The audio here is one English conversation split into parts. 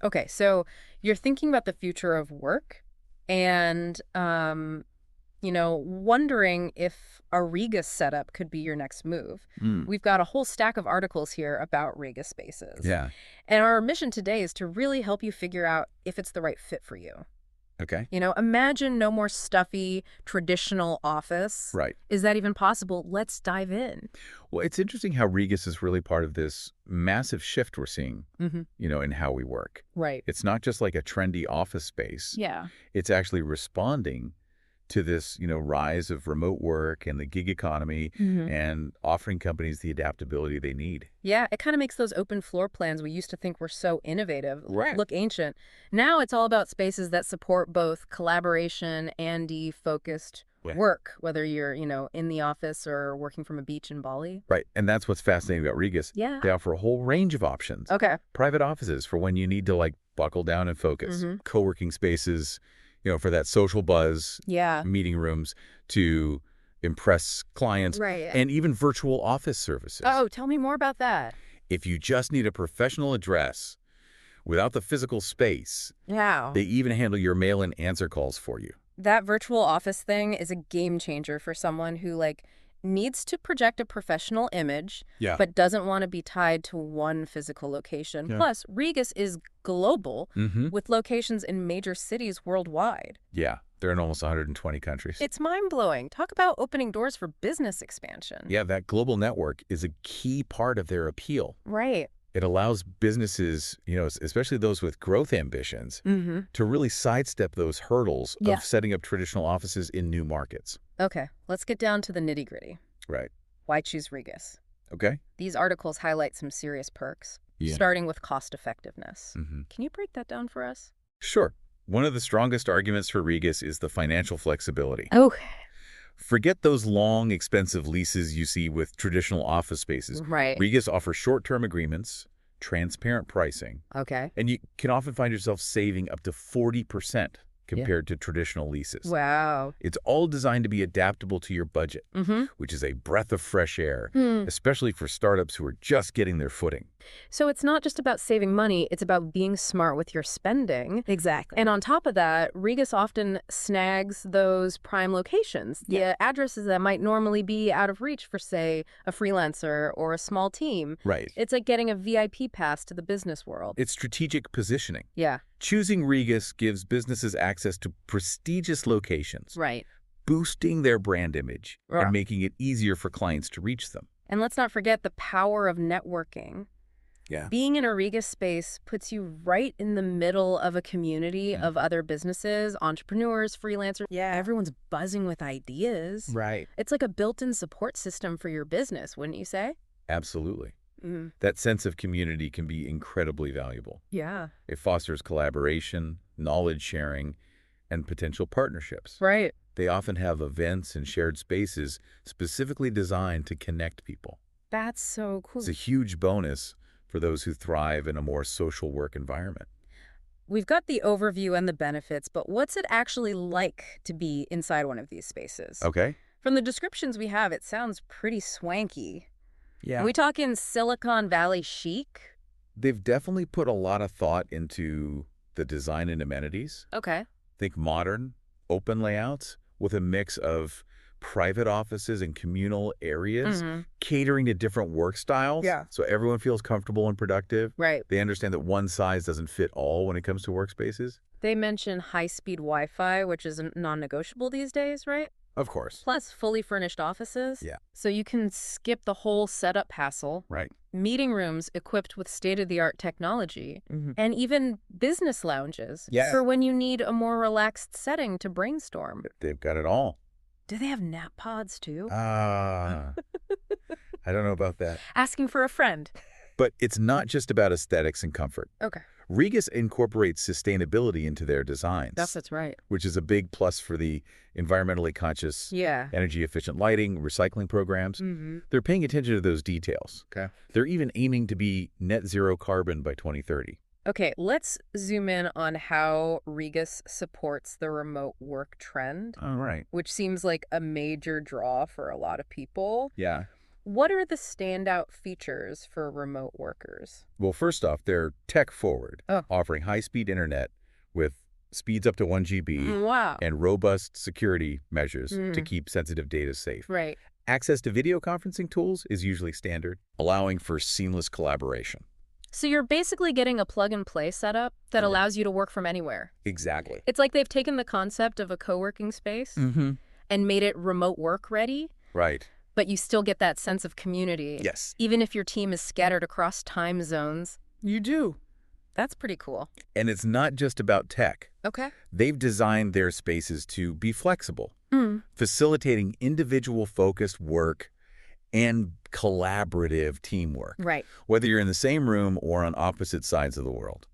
Okay, so you're thinking about the future of work and, wondering if a Regus setup could be your next move. Mm. We've got a whole stack of articles here about Regus spaces. Yeah. And our mission today is to really help you figure out if it's the right fit for you. Okay. Imagine no more stuffy, traditional office. Right. Is that even possible? Let's dive in. Well, it's interesting how Regus is really part of this massive shift we're seeing, Mm-hmm. in how we work. Right. It's not just like a trendy office space. Yeah. It's actually responding to this, rise of remote work and the gig economy Mm-hmm. and offering companies the adaptability they need. Yeah, it kind of makes those open floor plans we used to think were so innovative Right. look ancient. Now it's all about spaces that support both collaboration and focused Yeah. work, whether you're, in the office or working from a beach in Bali. Right. And that's what's fascinating about Regus. Yeah. They offer a whole range of options. Okay. Private offices for when you need to buckle down and focus. Mm-hmm. Co-working spaces, for that social buzz, Yeah. meeting rooms to impress clients, Right. and even virtual office services. Oh, tell me more about that. If you just need a professional address without the physical space, Yeah. they even handle your mail and answer calls for you. That virtual office thing is a game changer for someone who needs to project a professional image Yeah. but doesn't want to be tied to one physical location. Yeah. Plus, Regus is global Mm-hmm. with locations in major cities worldwide. Yeah. They're in almost 120 countries. It's mind-blowing. Talk about opening doors for business expansion. Yeah, that global network is a key part of their appeal. Right. It allows businesses, especially those with growth ambitions, Mm-hmm. to really sidestep those hurdles Yeah. of setting up traditional offices in new markets. Okay, let's get down to the nitty-gritty. Right. Why choose Regus? Okay? These articles highlight some serious perks, Yeah. starting with cost-effectiveness. Mm-hmm. Can you break that down for us? Sure. One of the strongest arguments for Regus is the financial flexibility. Okay. Forget those long, expensive leases you see with traditional office spaces. Right. Regus offers short-term agreements, transparent pricing, Okay. and you can often find yourself saving up to 40% compared to traditional leases. Wow. It's all designed to be adaptable to your budget, Mm-hmm. which is a breath of fresh air, especially for startups who are just getting their footing. So it's not just about saving money, it's about being smart with your spending. Exactly. And on top of that, Regus often snags those prime locations, the addresses that might normally be out of reach for, say, a freelancer or a small team. Right. It's like getting a VIP pass to the business world. It's strategic positioning. Yeah, Choosing Regus gives businesses access to prestigious locations, right. boosting their brand image Yeah. and making it easier for clients to reach them. And let's not forget the power of networking. Yeah. Being in a Regus space puts you right in the middle of a community of other businesses, entrepreneurs, freelancers. Yeah. Everyone's buzzing with ideas. Right. It's like a built-in support system for your business, wouldn't you say? Absolutely. Mm. That sense of community can be incredibly valuable. Yeah. It fosters collaboration, knowledge sharing, and potential partnerships. Right. They often have events and shared spaces specifically designed to connect people. That's so cool. It's a huge bonus for those who thrive in a more social work environment. We've got the overview and the benefits, but what's it actually like to be inside one of these spaces? Okay? From the descriptions we have, it sounds pretty swanky. Yeah. Are we talking Silicon Valley chic? They've definitely put a lot of thought into the design and amenities. Okay. Think modern, open layouts with a mix of private offices and communal areas, Mhm. catering to different work styles. Yeah. So everyone feels comfortable and productive. Right. They understand that one size doesn't fit all when it comes to workspaces. They mention high-speed Wi-Fi, which is non-negotiable these days, right? Of course. Plus fully furnished offices. Yeah. So you can skip the whole setup hassle. Right. Meeting rooms equipped with state-of-the-art technology. Mhm. And even business lounges Yeah. for when you need a more relaxed setting to brainstorm. They've got it all. Do they have nap pods, too? Ah, I don't know about that. Asking for a friend. But it's not just about aesthetics and comfort. Okay. Regus incorporates sustainability into their designs, That's right. which is a big plus for the environmentally conscious, Yeah. energy-efficient lighting, recycling programs. Mm-hmm. They're paying attention to those details. Okay. They're even aiming to be net zero carbon by 2030. Okay, let's zoom in on how Regus supports the remote work trend, All right. which seems like a major draw for a lot of people. Yeah. What are the standout features for remote workers? Well, first off, they're tech-forward, Oh, offering high-speed internet with speeds up to 1 GB wow. and robust security measures to Mm, keep sensitive data safe. right. Access to video conferencing tools is usually standard, allowing for seamless collaboration. So you're basically getting a plug-and-play setup that Yeah. allows you to work from anywhere. Exactly. It's like they've taken the concept of a co-working space Mm-hmm. and made it remote work ready, Right. but you still get that sense of community, Yes. even if your team is scattered across time zones. You do. That's pretty cool. And it's not just about tech. Okay. They've designed their spaces to be flexible, Mm. facilitating individual-focused work and collaborative teamwork, Right. whether you're in the same room or on opposite sides of the world.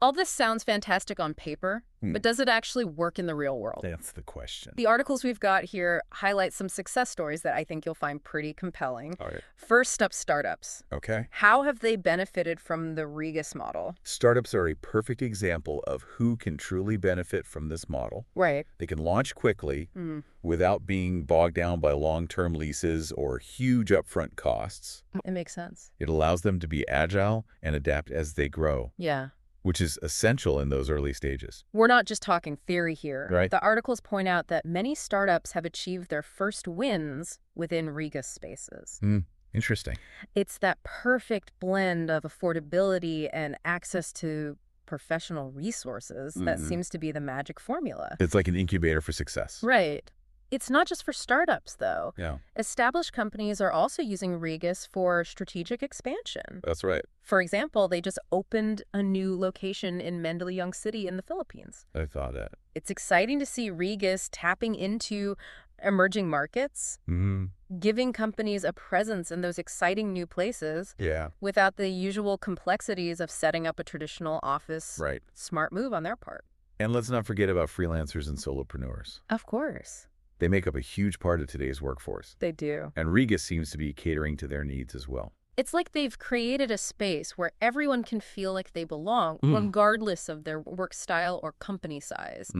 All this sounds fantastic on paper, but does it actually work in the real world? That's the question. The articles we've got here highlight some success stories that I think you'll find pretty compelling. All right. First up, startups. Okay. How have they benefited from the Regus model? Startups are a perfect example of who can truly benefit from this model. Right. They can launch quickly Mm. without being bogged down by long-term leases or huge upfront costs. It makes sense. It allows them to be agile and adapt as they grow, Yeah. which is essential in those early stages. We're not just talking theory here. Right. The articles point out that many startups have achieved their first wins within Regus spaces. Interesting. It's that perfect blend of affordability and access to professional resources that seems to be the magic formula. It's like an incubator for success. Right. It's not just for startups, though. Yeah, Established companies are also using Regus for strategic expansion. that's right. For example, they just opened a new location in Mandaluyong City in the Philippines. I thought that. It's exciting to see Regus tapping into emerging markets, giving companies a presence in those exciting new places Yeah, without the usual complexities of setting up a traditional office. right. Smart move on their part. And let's not forget about freelancers and solopreneurs. Of course. They make up a huge part of today's workforce. They do. And Regus seems to be catering to their needs as well. It's like they've created a space where everyone can feel like they belong, regardless of their work style or company size.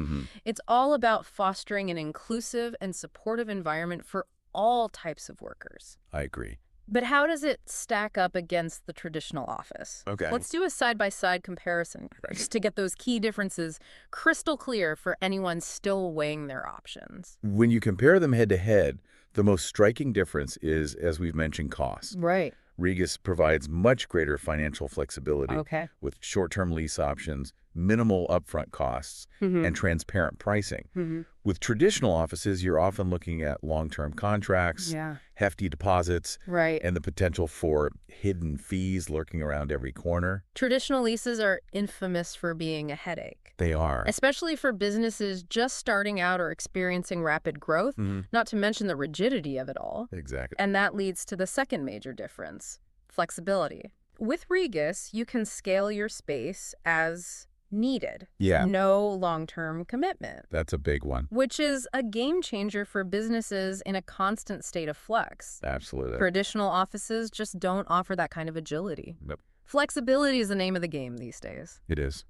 It's all about fostering an inclusive and supportive environment for all types of workers. I agree. But how does it stack up against the traditional office? Okay. Let's do a side-by-side comparison, just to get those key differences crystal clear for anyone still weighing their options. When you compare them head to head, the most striking difference is, as we've mentioned, cost. Right. Regus provides much greater financial flexibility Okay. with short-term lease options, minimal upfront costs, and transparent pricing. With traditional offices, you're often looking at long-term contracts, Yeah. hefty deposits, Right. and the potential for hidden fees lurking around every corner. Traditional leases are infamous for being a headache, They are. especially for businesses just starting out or experiencing rapid growth, not to mention the rigidity of it all. Exactly. And that leads to the second major difference, flexibility. With Regus, you can scale your space as needed. Yeah. No long-term commitment, That's a big one. which is a game changer for businesses in a constant state of flux. Absolutely. Traditional offices just don't offer that kind of agility. Yep. Flexibility is the name of the game these days. It is.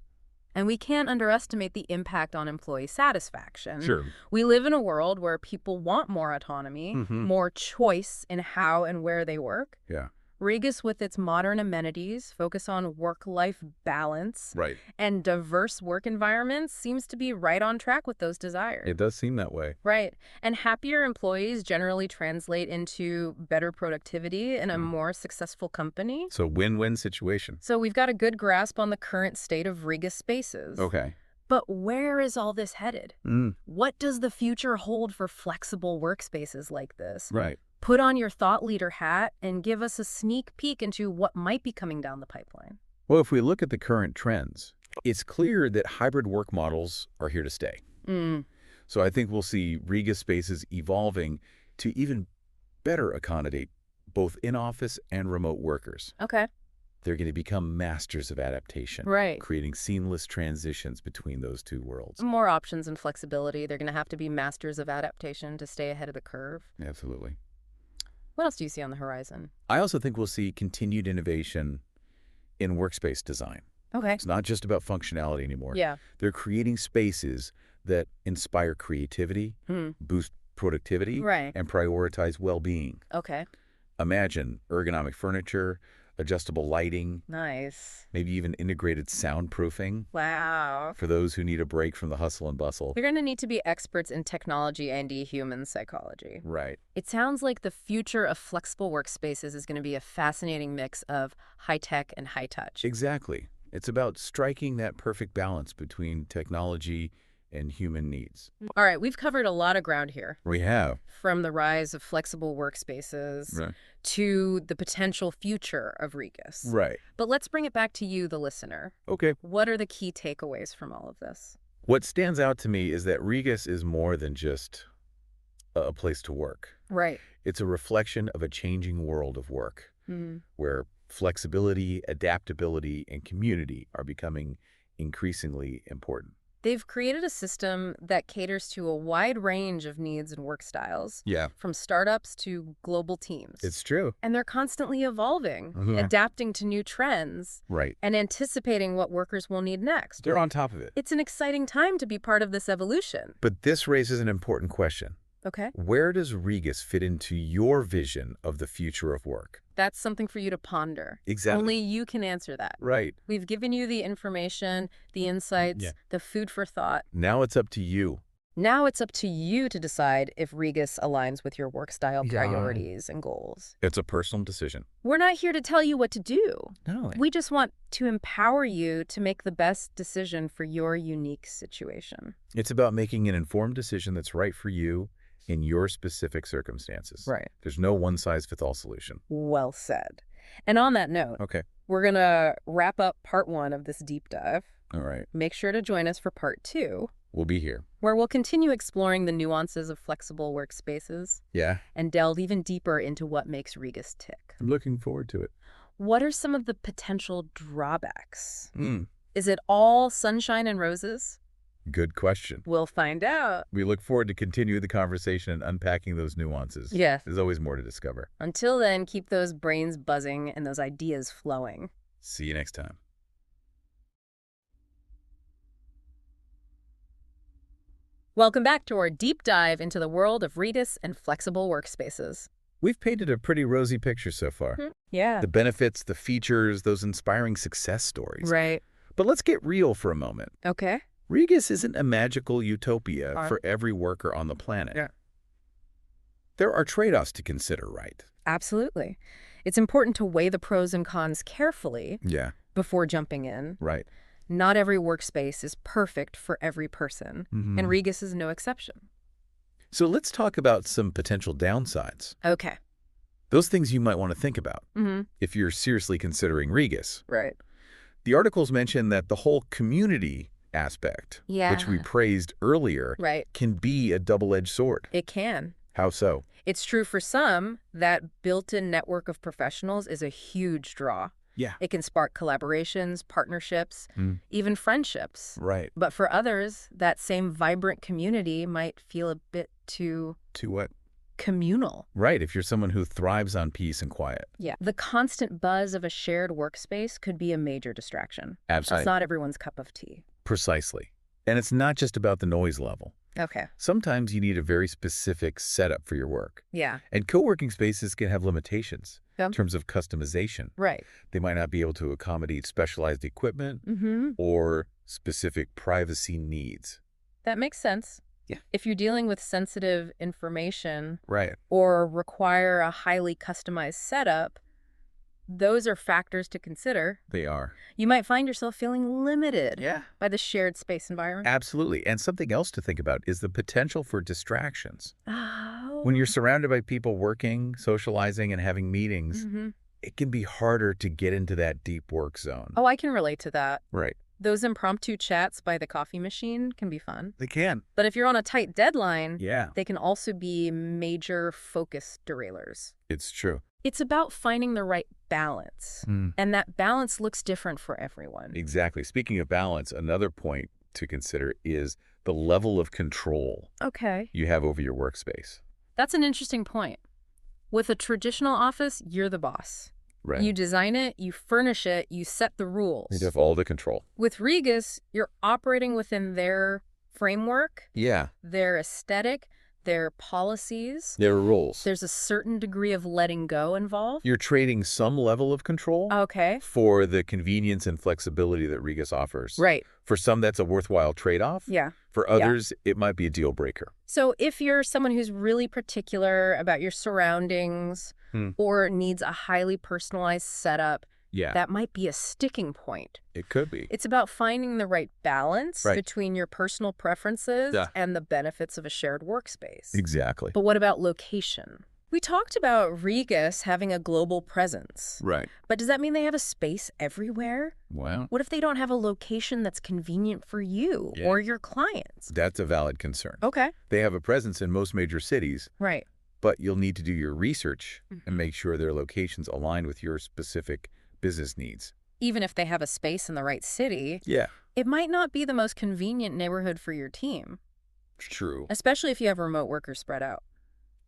And we can't underestimate the impact on employee satisfaction. Sure. We live in a world where people want more autonomy, more choice in how and where they work. Yeah. Regus, with its modern amenities, focus on work-life balance, Right. and diverse work environments, seems to be right on track with those desires. It does seem that way. Right. And happier employees generally translate into better productivity and a more successful company. So win-win situation. So we've got a good grasp on the current state of Regus spaces. Okay. But where is all this headed? What does the future hold for flexible workspaces like this? Right. Put on your thought leader hat and give us a sneak peek into what might be coming down the pipeline. Well, if we look at the current trends, it's clear that hybrid work models are here to stay. So I think we'll see Regus spaces evolving to even better accommodate both in-office and remote workers. Okay. They're going to become masters of adaptation, Right. creating seamless transitions between those two worlds. More options and flexibility. They're going to have to be masters of adaptation to stay ahead of the curve. Absolutely. What else do you see on the horizon? I also think we'll see continued innovation in workspace design. Okay. It's not just about functionality anymore. Yeah. They're creating spaces that inspire creativity, boost productivity, Right. and prioritize well-being. Okay. Imagine ergonomic furniture, adjustable lighting, Nice. maybe even integrated soundproofing Wow. for those who need a break from the hustle and bustle. We're going to need to be experts in technology and human psychology. Right. It sounds like the future of flexible workspaces is going to be a fascinating mix of high-tech and high-touch. Exactly. It's about striking that perfect balance between technology and human needs. All right, we've covered a lot of ground here, We have. from the rise of flexible workspaces Right. to the potential future of Regus. Right. But let's bring it back to you, the listener. Okay. What are the key takeaways from all of this? What stands out to me is that Regus is more than just a place to work. Right. It's a reflection of a changing world of work, Mm-hmm. where flexibility, adaptability, and community are becoming increasingly important. They've created a system that caters to a wide range of needs and work styles, Yeah, from startups to global teams. it's true. And they're constantly evolving, Mhm. adapting to new trends, Right. and anticipating what workers will need next. They're on top of it. It's an exciting time to be part of this evolution. But this raises an important question. Okay? Where does Regus fit into your vision of the future of work? That's something for you to ponder. Exactly. Only you can answer that. Right. We've given you the information, the insights, Yeah. the food for thought. Now it's up to you. Now it's up to you to decide if Regus aligns with your work style Yeah. priorities and goals. It's a personal decision. We're not here to tell you what to do. No. We just want to empower you to make the best decision for your unique situation. It's about making an informed decision that's right for you in your specific circumstances. Right. There's no one-size-fits-all solution. Well said. And on that note, Okay. we're going to wrap up part 1 of this deep dive. All right. Make sure to join us for part 2, We'll be here. where we'll continue exploring the nuances of flexible workspaces Yeah. and delve even deeper into what makes Regus tick. I'm looking forward to it. What are some of the potential drawbacks? Mm. Is it all sunshine and roses? Good question. We'll find out. We look forward to continue the conversation and unpacking those nuances. Yes. There's always more to discover. Until then, keep those brains buzzing and those ideas flowing. See you next time. Welcome back to our deep dive into the world of Regus and flexible workspaces. We've painted a pretty rosy picture so far. Yeah. The benefits, the features, those inspiring success stories. Right. But let's get real for a moment. Okay. Regus isn't a magical utopia Fine. for every worker on the planet. Yeah. There are trade-offs to consider, right? Absolutely. It's important to weigh the pros and cons carefully Yeah, before jumping in. right. Not every workspace is perfect for every person, Mhm. and Regus is no exception. So let's talk about some potential downsides. Okay. Those things you might want to think about Mm-hmm. if you're seriously considering Regus. Right. The articles mention that the whole community aspect, which we Yeah. praised earlier, Right. can be a double-edged sword. It can. How so? It's true for some that built-in network of professionals is a huge draw. Yeah. It can spark collaborations, partnerships, Mm. even friendships. Right. But for others, that same vibrant community might feel a bit too To what? communal. Right, if you're someone who thrives on peace and quiet. Yeah. The constant buzz of a shared workspace could be a major distraction. That's not everyone's cup of tea. Precisely. And it's not just about the noise level. Okay. Sometimes you need a very specific setup for your work. Yeah. And co-working spaces can have limitations Yeah. in terms of customization. Right. They might not be able to accommodate specialized equipment Mm-hmm. or specific privacy needs. That makes sense. Yeah. If you're dealing with sensitive information Right. or require a highly customized setup, those are factors to consider. They are. You might find yourself feeling limited Yeah. by the shared space environment. Absolutely. And something else to think about is the potential for distractions. Oh. When you're surrounded by people working, socializing, and having meetings, Mm-hmm. it can be harder to get into that deep work zone. Oh, I can relate to that. Right. Those impromptu chats by the coffee machine can be fun. They can. But if you're on a tight deadline, Yeah. they can also be major focus derailers. It's true. It's about finding the right balance. And that balance looks different for everyone. Exactly. Speaking of balance, another point to consider is the level of control Okay. you have over your workspace. That's an interesting point. With a traditional office, you're the boss. Right. You design it, you furnish it, you set the rules. You have all the control. With Regus, you're operating within their framework, Yeah. their aesthetic, Their policies. There are rules. There's a certain degree of letting go involved. You're trading some level of control Okay. for the convenience and flexibility that Regus offers. Right. For some, that's a worthwhile trade-off. Yeah. For others, it might be a deal breaker. So if you're someone who's really particular about your surroundings or needs a highly personalized setup, that might be a sticking point. It could be. It's about finding the right balance between your personal preferences and the benefits of a shared workspace. Exactly. But what about location? We talked about Regus having a global presence. Right. But does that mean they have a space everywhere? Well, What if they don't have a location that's convenient for you or your clients? that's a valid concern. Okay. They have a presence in most major cities, Right. but you'll need to do your research and make sure their locations align with your specific business needs. Even if they have a space in the right city, Yeah. it might not be the most convenient neighborhood for your team, True. especially if you have remote workers spread out.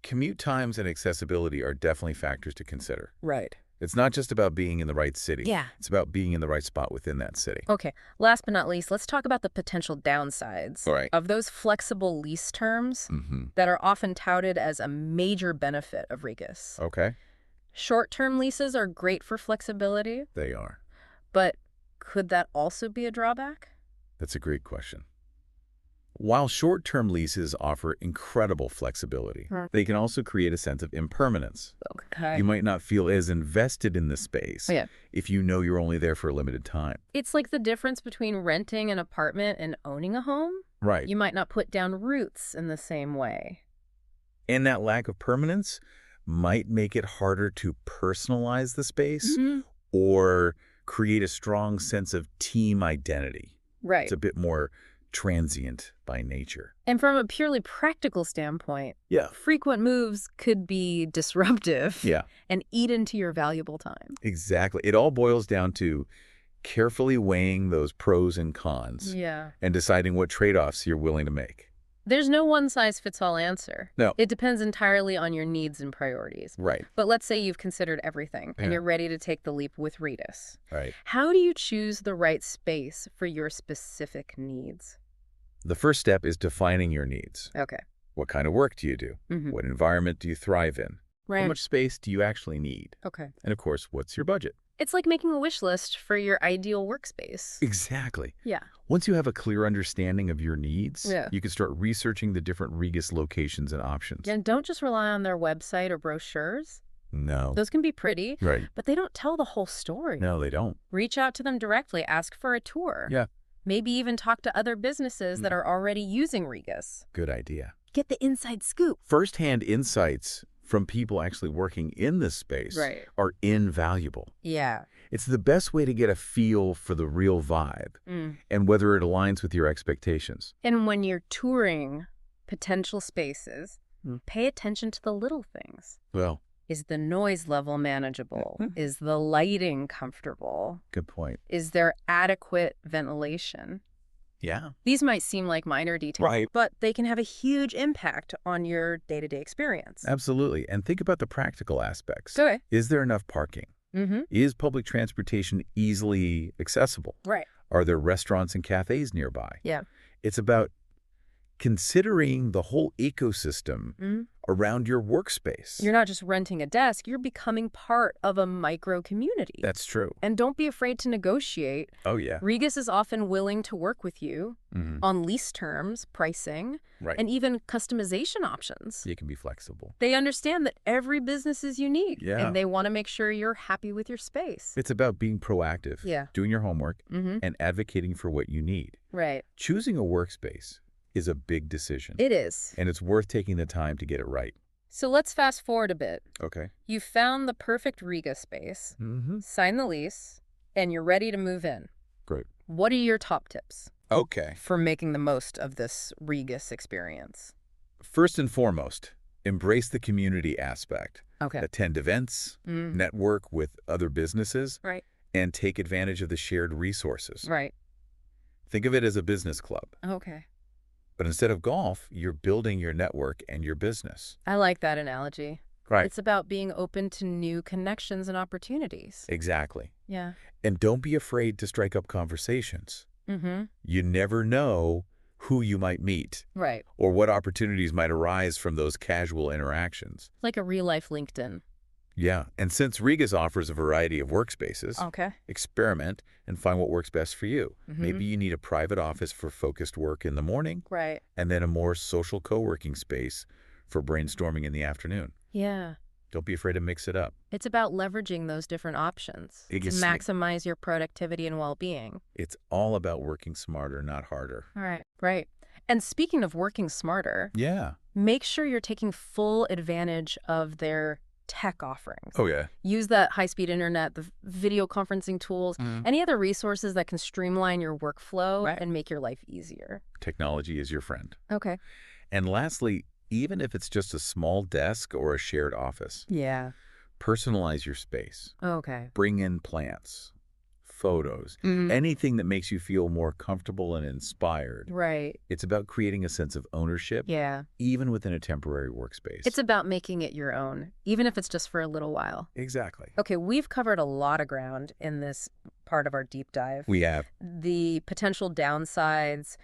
Commute times and accessibility are definitely factors to consider. Right. It's not just about being in the right city. Yeah. It's about being in the right spot within that city. Okay. Last but not least, let's talk about the potential downsides of those flexible lease terms that are often touted as a major benefit of Regus. Okay. Short-term leases are great for flexibility, They are. but could that also be a drawback? That's a great question. While short-term leases offer incredible flexibility, they can also create a sense of impermanence. Okay. You might not feel as invested in the space if you know you're only there for a limited time. It's like the difference between renting an apartment and owning a home. Right. You might not put down roots in the same way. And that lack of permanence might make it harder to personalize the space or create a strong sense of team identity. Right. It's a bit more transient by nature. And from a purely practical standpoint, Yeah. frequent moves could be disruptive Yeah. and eat into your valuable time. Exactly. It all boils down to carefully weighing those pros and cons and deciding what trade-offs you're willing to make. There's no one-size-fits-all answer. No. It depends entirely on your needs and priorities. Right. But let's say you've considered everything and you're ready to take the leap with Regus. Right. How do you choose the right space for your specific needs? The first step is defining your needs. Okay. What kind of work do you do? What environment do you thrive in? Right. How much space do you actually need? Okay. And of course, what's your budget? It's like making a wish list for your ideal workspace. Exactly. Yeah. Once you have a clear understanding of your needs, you can start researching the different Regus locations and options. And don't just rely on their website or brochures. No. Those can be pretty, Right. but they don't tell the whole story. No, they don't. Reach out to them directly. Ask for a tour. Yeah. Maybe even talk to other businesses that are already using Regus. Good idea. Get the inside scoop. First-hand insights from people actually working in this space are invaluable. Yeah. It's the best way to get a feel for the real vibe and whether it aligns with your expectations. And when you're touring potential spaces, pay attention to the little things. Well, is the noise level manageable? Is the lighting comfortable? Good point. Is there adequate ventilation? Yeah. These might seem like minor details, Right. but they can have a huge impact on your day-to-day experience. Absolutely. And think about the practical aspects. Okay. Is there enough parking? Is public transportation easily accessible? Right. Are there restaurants and cafes nearby? Yeah. It's about considering the whole ecosystem around your workspace. You're not just renting a desk, you're becoming part of a micro community. That's true. And don't be afraid to negotiate. Oh, yeah. Regus is often willing to work with you on lease terms, pricing, and even customization options. You can be flexible. They understand that every business is unique, Yeah. and they want to make sure you're happy with your space. It's about being proactive, doing your homework, and advocating for what you need. Right. Choosing a workspace is a big decision. It is. And it's worth taking the time to get it right. So let's fast forward a bit. Okay. You found the perfect Regus space, signed the lease, and you're ready to move in. Great. What are your top tips Okay. for making the most of this Regus experience? First and foremost, embrace the community aspect. Okay. Attend events, network with other businesses, Right. and take advantage of the shared resources. Right. Think of it as a business club. Okay. But instead of golf, you're building your network and your business. I like that analogy. Right. It's about being open to new connections and opportunities. Exactly. Yeah. And don't be afraid to strike up conversations. You never know who you might meet Right. or what opportunities might arise from those casual interactions. Like a real-life LinkedIn. Yeah, and since Regus offers a variety of workspaces, Okay. experiment and find what works best for you. Mm-hmm. Maybe you need a private office for focused work in the morning, Right. and then a more social co-working space for brainstorming in the afternoon. Yeah. Don't be afraid to mix it up. It's about leveraging those different options to maximize your productivity and well-being. It's all about working smarter, not harder. All right. Right. And speaking of working smarter, Yeah. make sure you're taking full advantage of their tech offerings. Oh, yeah. Use that high-speed internet, the video conferencing tools, any other resources that can streamline your workflow and make your life easier. Technology is your friend. Okay. And lastly, even if it's just a small desk or a shared office, Yeah. personalize your space. Okay. Bring in plants, photos, anything that makes you feel more comfortable and inspired. Right. It's about creating a sense of ownership, Yeah. even within a temporary workspace. It's about making it your own, even if it's just for a little while. Exactly. Okay, we've covered a lot of ground in this part of our deep dive. We have. The potential downsides,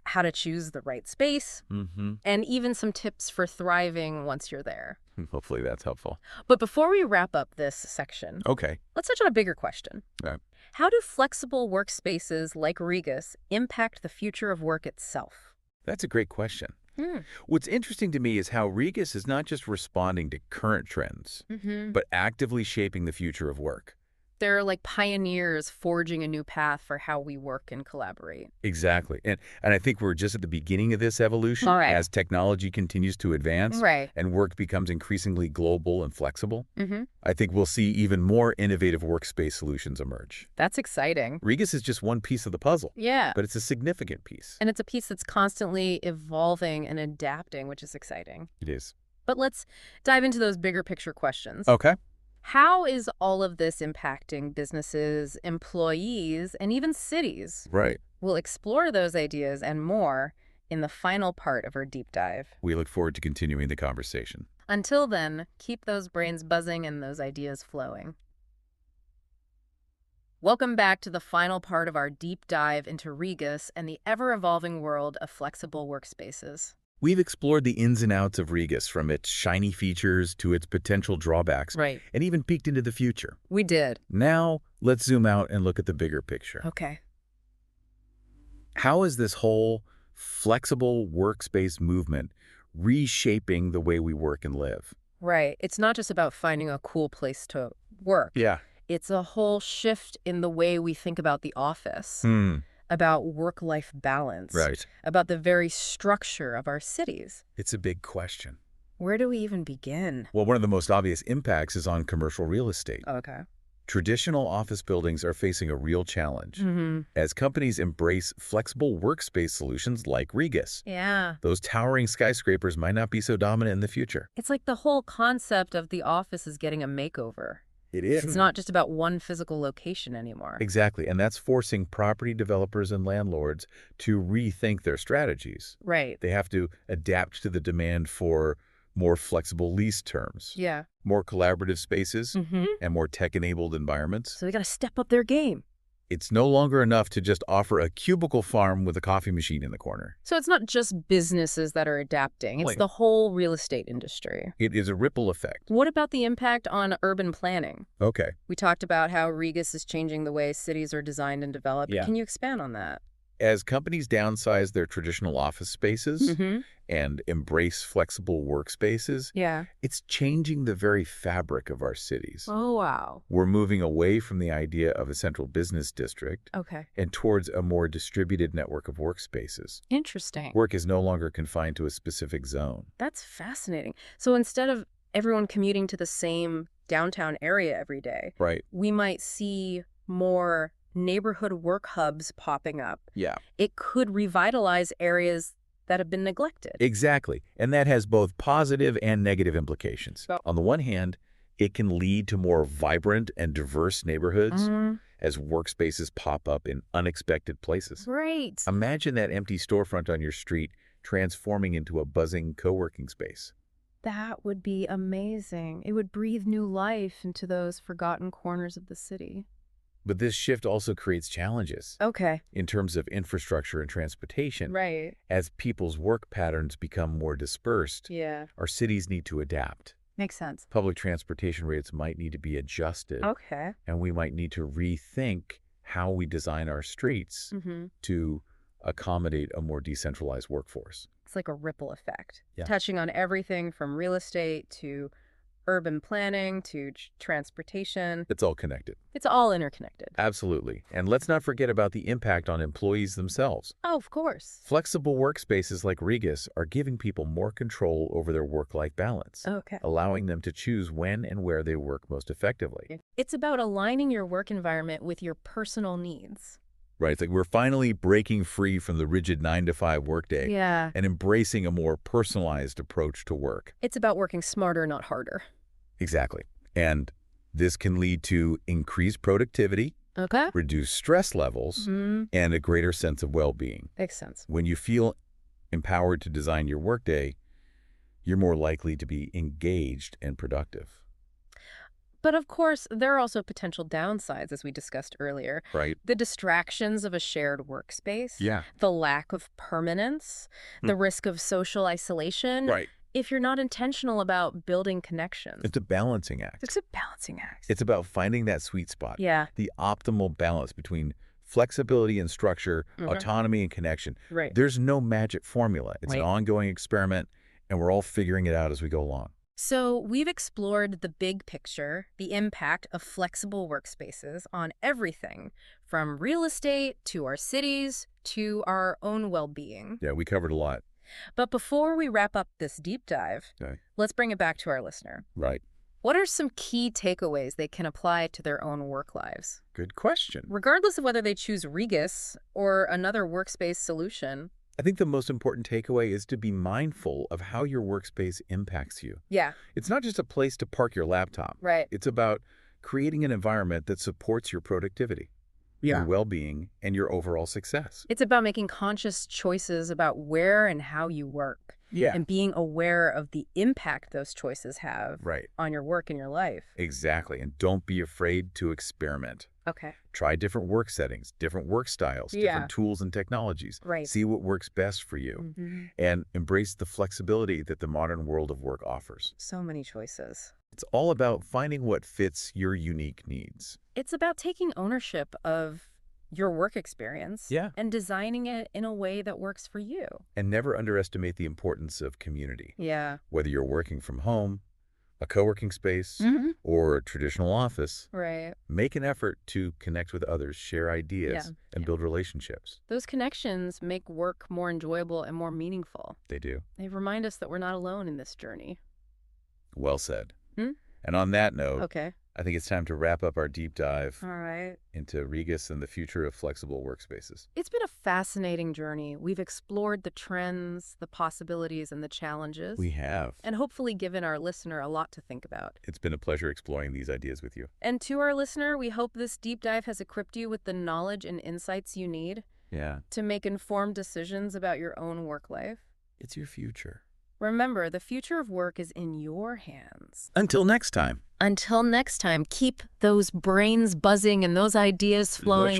how to choose the right space, and even some tips for thriving once you're there. Hopefully that's helpful. But before we wrap up this section, Okay. let's touch on a bigger question. Right. How do flexible workspaces like Regus impact the future of work itself? That's a great question. What's interesting to me is how Regus is not just responding to current trends, but actively shaping the future of work. They're like pioneers forging a new path for how we work and collaborate. Exactly. And I think we're just at the beginning of this evolution as technology continues to advance and work becomes increasingly global and flexible. I think we'll see even more innovative workspace solutions emerge. That's exciting. Regus is just one piece of the puzzle. Yeah. But it's a significant piece. And it's a piece that's constantly evolving and adapting, which is exciting. It is. But let's dive into those bigger picture questions. Okay. How is all of this impacting businesses, employees, and even cities? Right. We'll explore those ideas and more in the final part of our deep dive. We look forward to continuing the conversation. Until then, keep those brains buzzing and those ideas flowing. Welcome back to the final part of our deep dive into Regus and the ever-evolving world of flexible workspaces. We've explored the ins and outs of Regus, from its shiny features to its potential drawbacks, and even peeked into the future. We did. Now, let's zoom out and look at the bigger picture. Okay. How is this whole flexible workspace movement reshaping the way we work and live? Right. It's not just about finding a cool place to work. Yeah. It's a whole shift in the way we think about the office. About work-life balance, about the very structure of our cities. It's a big question. Where do we even begin? Well, one of the most obvious impacts is on commercial real estate. Okay. Traditional office buildings are facing a real challenge as companies embrace flexible workspace solutions like Regus. Yeah. Those towering skyscrapers might not be so dominant in the future. It's like the whole concept of the office is getting a makeover. It is. It's not just about one physical location anymore. Exactly, and that's forcing property developers and landlords to rethink their strategies. Right. They have to adapt to the demand for more flexible lease terms, more collaborative spaces, and more tech-enabled environments. So they got to step up their game. It's no longer enough to just offer a cubicle farm with a coffee machine in the corner. So it's not just businesses that are adapting. It's the whole real estate industry. It is a ripple effect. What about the impact on urban planning? Okay. We talked about how Regus is changing the way cities are designed and developed. Can you expand on that? As companies downsize their traditional office spaces and embrace flexible workspaces, it's changing the very fabric of our cities. Oh, wow. We're moving away from the idea of a central business district and towards a more distributed network of workspaces. Interesting. Work is no longer confined to a specific zone. That's fascinating. So instead of everyone commuting to the same downtown area every day, we might see more neighborhood work hubs popping up. Yeah. It could revitalize areas that have been neglected. Exactly. And that has both positive and negative implications. On the one hand, it can lead to more vibrant and diverse neighborhoods as workspaces pop up in unexpected places. Great. Imagine that empty storefront on your street transforming into a buzzing co-working space. That would be amazing. It would breathe new life into those forgotten corners of the city. But this shift also creates challenges Okay. in terms of infrastructure and transportation. Right. As people's work patterns become more dispersed, Yeah. our cities need to adapt. Makes sense. Public transportation rates might need to be adjusted, Okay. and we might need to rethink how we design our streets to accommodate a more decentralized workforce. It's like a ripple effect, Yeah. touching on everything from real estate to urban planning to transportation. It's all connected. It's all interconnected. Absolutely. And let's not forget about the impact on employees themselves. Oh, of course. Flexible workspaces like Regus are giving people more control over their work-life balance, Okay. allowing them to choose when and where they work most effectively. It's about aligning your work environment with your personal needs. Right. It's like we're finally breaking free from the rigid 9-to-5 workday Yeah. and embracing a more personalized approach to work. It's about working smarter, not harder. Exactly. And this can lead to increased productivity, Okay. reduced stress levels, and a greater sense of well-being. Makes sense. When you feel empowered to design your workday, you're more likely to be engaged and productive. But of course, there are also potential downsides, as we discussed earlier. Right? The distractions of a shared workspace. Yeah. The lack of permanence. The risk of social isolation. Right. If you're not intentional about building connections. It's a balancing act. It's a balancing act. It's about finding that sweet spot. Yeah. The optimal balance between flexibility and structure, autonomy and connection. Right. There's no magic formula. It's an Right. ongoing experiment, and we're all figuring it out as we go along. So we've explored the big picture, the impact of flexible workspaces on everything, from real estate to our cities to our own well-being. Yeah, we covered a lot. But before we wrap up this deep dive, Okay. let's bring it back to our listener. Right. What are some key takeaways they can apply to their own work lives? Good question. Regardless of whether they choose Regus or another workspace solution. I think the most important takeaway is to be mindful of how your workspace impacts you. Yeah. It's not just a place to park your laptop. Right. It's about creating an environment that supports your productivity, your well-being, and your overall success. It's about making conscious choices about where and how you work. Yeah. And being aware of the impact those choices have Right. on your work and your life. Exactly. And don't be afraid to experiment. Okay. Try different work settings, different work styles, Yeah. different tools and technologies. Right. See what works best for you. And embrace the flexibility that the modern world of work offers. So many choices. It's all about finding what fits your unique needs. It's about taking ownership of your work experience. Yeah. And designing it in a way that works for you. And never underestimate the importance of community. Yeah. Whether you're working from home, a co-working space, or a traditional office, Right. make an effort to connect with others, share ideas, Yeah. and build relationships. Those connections make work more enjoyable and more meaningful. They do. They remind us that we're not alone in this journey. Well said. Hmm? And on that note, Okay. I think it's time to wrap up our deep dive All right. into Regus and the future of flexible workspaces. It's been a fascinating journey. We've explored the trends, the possibilities, and the challenges. We have. And hopefully given our listener a lot to think about. It's been a pleasure exploring these ideas with you. And to our listener, we hope this deep dive has equipped you with the knowledge and insights you need Yeah. to make informed decisions about your own work life. It's your future. Remember, the future of work is in your hands. Until next time. Until next time, keep those brains buzzing and those ideas flowing.